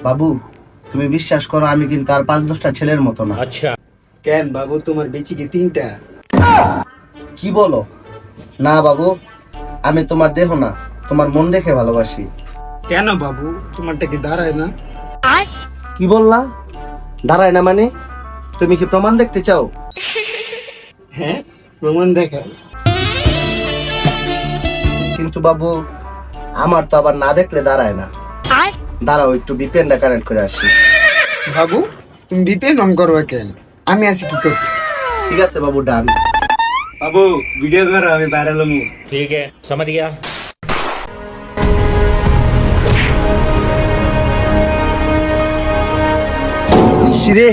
বাবু তুমি বিশ্বাস করো আমি কিন্তু আর 5-10টা ছেলের মতো না। अच्छा কেন বাবু, তোমার বেচি কি 3টা? কি বলো? না বাবু, আমি তোমার দেহ না, তোমার মন দেখে ভালোবাসি। কেন বাবু, তোমারটা কি দাঁড়ায় না? কি বললা? দাঁড়ায় না মানে? তুমি কি প্রমাণ দেখতে চাও? হ্যাঁ, প্রমাণ দেখাও। কিন্তু বাবু আমার তো আবার না দেখলে দাঁড়ায় না। দাঁড়াও একটু ভিপিএনটা কানেক্ট করে আসি। বাবু তুমি ভিপিএন অন করবে কেন? আমি আছি কি করতে। ঠিক আছে বাবু, ডান। বাবু ভিডিও করো, আমি ভাইরাল হমু। ठीक है समझ गया। ইসি রে,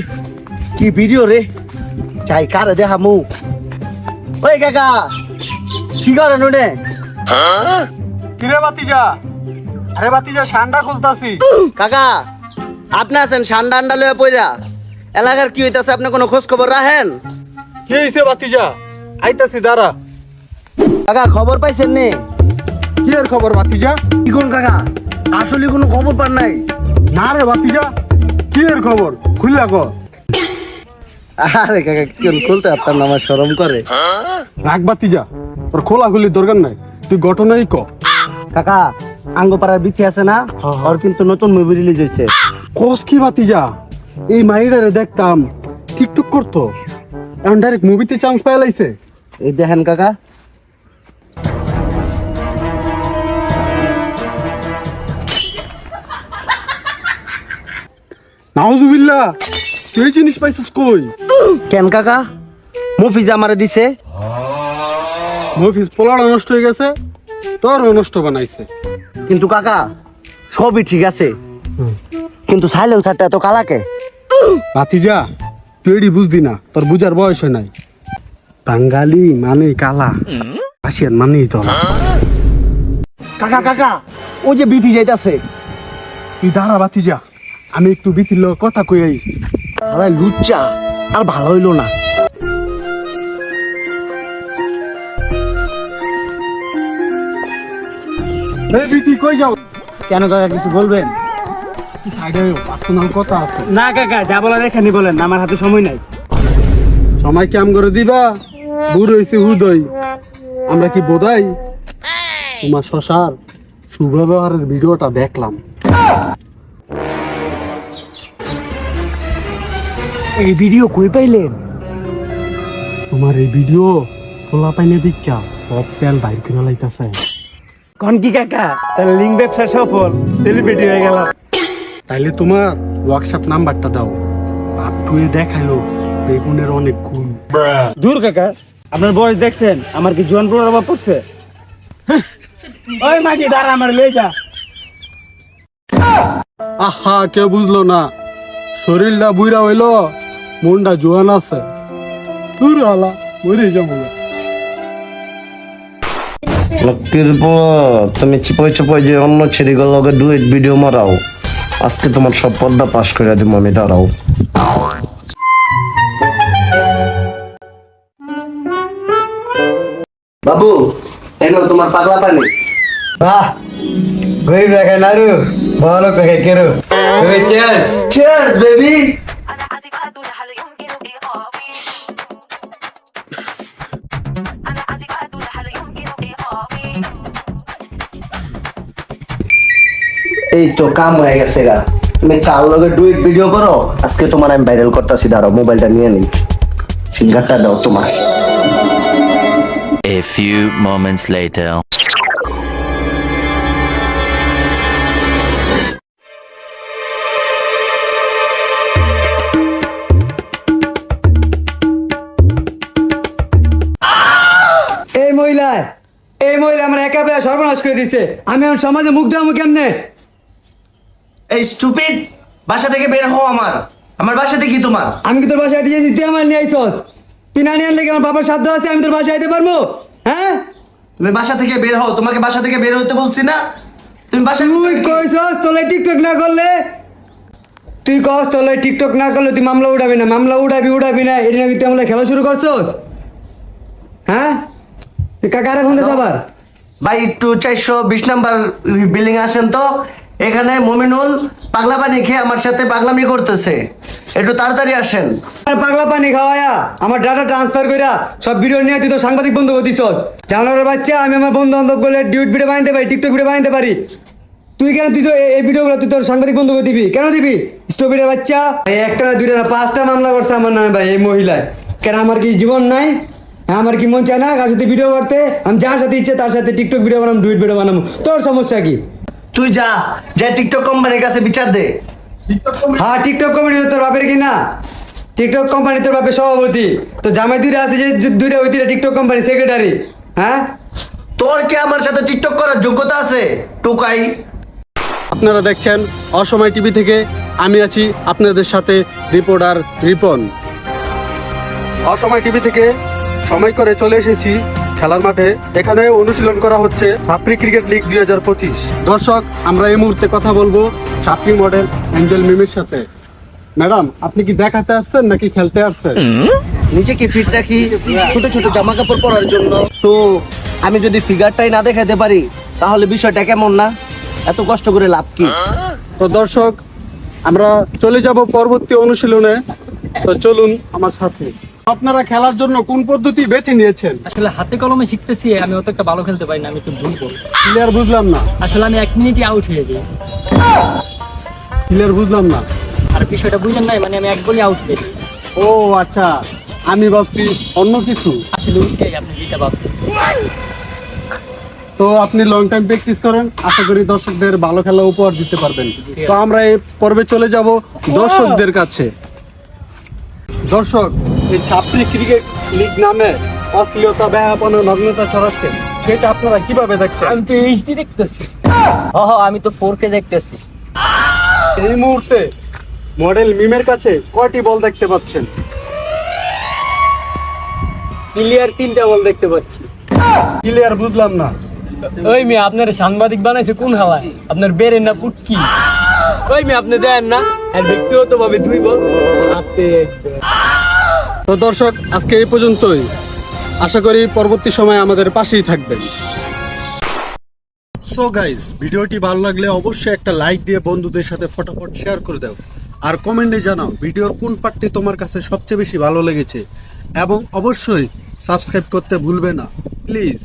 কি ভিডিও রে, চাই কারে দেখামু। ওই কাকা কি করেন ওনে? কিরে বাতিজা? আরে বাতিজা, সান্ডা খুঁজতাছি। কাকা আপনি আছেন সান্ডা আন্ডা লয়ে পইরা? এলাকার কি হইতাছে আপনি কোনো খোঁজ খবর রাখেন? কি হইছে বাতিজা? আইতাছি দাঁড়া। কাকা খবর পাইছেন নে? কি এর খবর বাতিজা? কি কোন কাকা, আসলে কোনো খবর পান নাই? না রে বাতিজা, কি এর খবর? খুললা ক। আরে কাকা কি খুলতে পারতাম না, আমার শরম করে। রাখ বাতিজা, তোর খোলাখুলির দরকার নাই, তুই ঘটনাই ক। কাকা আঙ্গপাড়ার বিথি আছে না, ওর কিন্তু নতুন মুভি রিলিজ হয়েছে। কস কি বাতিজা? এই মাইরারে দেখতাম টিকটক করতো, এখন ডাইরেক্ট মুভিতে চান্স পাই লাইছে। এই দেখেন কাকা। নাউজুবিল্লাহ, তুই এই জিনিস পাইছিস কই? কেন কাকা? মুভিজ আমারে দিছে। মফিস পোলাটা নষ্ট হয়ে গেছে, তোরও নষ্ট বানাইছে। কিন্তু কাকা সবই ঠিক আছে, কিন্তু সাইলেন্সারটা এত কালাকে। বাতিজা তুই এডি বুঝদি না, তোর বুঝার বয়স হয় নাই। বাঙালি মানে কালা, আসিয়ান মানেই তোলা। কাকা কাকা ওই যে বিথি যাইতাছে। তুই দাঁড়া বাতিজা, আমি একটু বিতির লোক কথা কই আই। আরে লুচ্চা, আর ভালো হইলো না। এই বিতি কই যাও? কেন কাকা, কিছু বলবেন? কি সাইডে পার্সোনাল কথা আছে। না কাকা, যা বলার এখানে বলেন, আমার হাতে সময় নাই। সময় কাম করে দিবা, বুড়ো হইছে হুদয়। আমরা কি বোধাই? তোমার শশার সুব্যবহারের ভিডিওটা দেখলাম। এই ভিডিও কই পাইলেন? তোমার এই ভিডিও খোলা পাইনে দীক্ষা সব তেল বাইর করে লাইতাছে। কোন কি কাকা, তাহলে লিঙ্ক ব্যবসা সফল, সেলিব্রিটি হয়ে গেল। তাইলে তোমার ওয়ার্কশপ নাম্বারটা দাও। বাপ টুয়ে দেখাইলো বেগুনের অনেক গুণ। দূর কাকা, আপনার বয়স দেখছেন, আমার কি জোয়ান পুরোর অভাব পড়ছে? ওই মাগি দাঁড়া, আমার লয়ে যা। আহা, কেউ বুঝলো না, শরীরটা বুইরা হইলো, মনটা জোয়ান আছে। দূর হালা, মরে যাবো। লক্ষ্মীর তুমি চিপই চিপই যে অন্য ছেলেগুলোকে ডুয়েট ভিডিও মারাও, আজকে তোমার সব পর্দা পাস করে দিব আমি, দাঁড়াও। বাবু এনো তোমার পাগলা পানি। বাহ, গরিব রাখা নারু, বড় লোক রাখা কেরো। চিয়ার্স। Cheers baby. أنا عازف أدور هل يمكن إيقافي أنا عازف أدور هل يمكن إيقافي এই তো কাম হয়ে গেছে গা, তুমি কার লগে ডুয়েট ভিডিও করো, আজকে তোমার আমি ভাইরাল করতেছি। দাঁড়াও মোবাইলটা নিয়ে নিই, ফিঙ্গারটা দাও তোমার। A few moments later. এই মহিলা আমার একা পেয়ে সর্বনাশ করে দিছে। আমি এখন সমাজে মুখ দেবো কেমনে? এই স্টুপিড, বাসা থেকে বের হও। আমার বাসাতে কি তোমার? আমি কি তোর বাসায় দিয়েছি, তুই আমার নিয়ে আইসস? তুই না নিয়ে আনলে কি আমার বাবার সাধ্য আছে আমি তোর বাসায় আইতে পারবো? হ্যাঁ, তুমি বাসা থেকে বের হও, তোমাকে বাসা থেকে বের হতে বলছি না? তুমি বাসা তুই কইসস তোলে টিকটক না করলে, তুই কস তোলে টিকটক না করলে তুই মামলা উঠাবি না। মামলা উঠাবি না, এটা নাকি তুই আমরা খেলা শুরু করছস? হ্যাঁ, তুই কাকারে ফোন দিতে আবার। ভাই একটু 420 নাম্বার বিল্ডিং আসেন তো, এখানে মমিনুল পাগলা পানি খেয়ে আমার সাথে পাগলামি করতেছে, একটু তাড়াতাড়ি আসেন। আর পাগলা পানি খাওয়ায়া আমার ডাটা ট্রান্সফার কইরা সব ভিডিও নিয়ে তুই তো সাংবাদিক বন্ধু করে দিছস। জানোয়ারের বাচ্চা, আমি আমার বন্ধু বান্ধব বলে ডিউট ভিডিও বানাইতে পারি, টিকটক ভিডিও বানাইতে পারি। তুই কেন, তুই তো এই ভিডিওগুলো তুই তোর সাংবাদিক বন্ধু করে দিবি, কেন দিবি? স্টপিডের বাচ্চা, এই একটা না দুইটা না 5টা মামলা করছে আমার নামে ভাই এই মহিলায়। কেন আমার কি জীবন নাই? হ্যাঁ, আমার কি মন চায় না কার সাথে ভিডিও করতে? আমি যার সাথে ইচ্ছে তার সাথে টিকটক ভিডিও বানাম, ডুইট ভিডিও বানাবো। তোর সমস্যা কি? তুই যা যা টিকটক কোম্পানির কাছে বিচার দে। হ্যাঁ, টিকটক কোম্পানি তোর বাপের কি না? টিকটক কোম্পানি তোর বাপের সভাপতি, তো জামাই দুইটা আছে যে দুইটা ওই দুইটা টিকটক কোম্পানি সেক্রেটারি। হ্যাঁ, তোর কি আমার সাথে টিকটক করার যোগ্যতা আছে? টোকাই। আপনারা দেখছেন অসময় টিভি থেকে, আমি আছি আপনাদের সাথে রিপোর্টার রিপন। অসময় টিভি থেকে সময় করে চলে এসেছি খেলার মাঠে। এখানে অনুশীলন করা হচ্ছে সাপ্রি ক্রিকেট লিগ 2025। দর্শক, আমরা এই মুহূর্তে কথা বলবো সাপ্রি মডেল অ্যাঞ্জেল মিমের সাথে। ম্যাডাম, আপনি কি দেখাতে আসছেন নাকি খেলতে আসছেন? নিজেকে ফিট রাখি ছোট ছোট জামা কাপড় পরার জন্য। তো আমি যদি ফিগারটাই না দেখাতে পারি তাহলে বিষয়টা কেমন না? এত কষ্ট করে লাভ কি? তো দর্শক, আমরা চলে যাব পরবর্তী অনুশীলনে। তো চলুন আমার সাথে। আপনারা খেলার জন্য কোন পদ্ধতি বেছে নিয়েছেন? আসলে হাতে কলমে শিখতেছি, আমি অত একটা ভালো খেলতে পারি না, আমি একটু ভুল করি। ক্লিয়ার বুঝলাম না। আসলে আমি 1 মিনিটে আউট হয়ে যাই। ক্লিয়ার বুঝলাম না। আর বিষয়টা বুঝলেন নাই, মানে আমি 1 বলে আউট হয়ে যাই। ও আচ্ছা, আমি ভাবছি অন্য কিছু। আসলে ওইটাই আপনি যেটা ভাবছেন। তো আপনি লং টাইম প্র্যাকটিস করেন, আশা করি দর্শকদের ভালো খেলা উপহার দিতে পারবেন। তো আমরা এই পর্বে চলে যাব দর্শকদের কাছে। দর্শক, এই ছাত্রী ক্রিকেট লিগ নামে অশ্লীলতা, ব্যাপন, নগ্নতা ছড়াচ্ছে, সেটা আপনারা কিভাবে দেখছেন? আমি তো এইচডি দেখতেছি। আমি তো 4K দেখতেছি। এই মুহূর্তে মডেল মিমের কাছে কয়টি বল দেখতে পাচ্ছেন? ক্লিয়ার 3টা বল দেখতে পাচ্ছি। ক্লিয়ার বুঝলাম না। ওই মেয়ে, আপনার সাংবাদিক বানাইছে কোন হাওয়ায়? আপনার বেরেন না পুটকি? ওই মেয়ে, আপনি দেন না আর ব্যক্তিগত ভাবে 2 বল হাতে। তো দর্শক, আজকে এই পর্যন্তই। আশা করি পরবর্তী সময় আমাদের পাশেই থাকবেন। সো গাইস, ভিডিওটি ভালো লাগলে অবশ্যই একটা লাইক দিয়ে বন্ধুদের সাথে ফটাফট শেয়ার করে দাও। আর কমেন্টে জানাও ভিডিওর কোন পার্টটি তোমার কাছে সবচেয়ে বেশি ভালো লেগেছে, এবং অবশ্যই সাবস্ক্রাইব করতে ভুলবে না প্লিজ।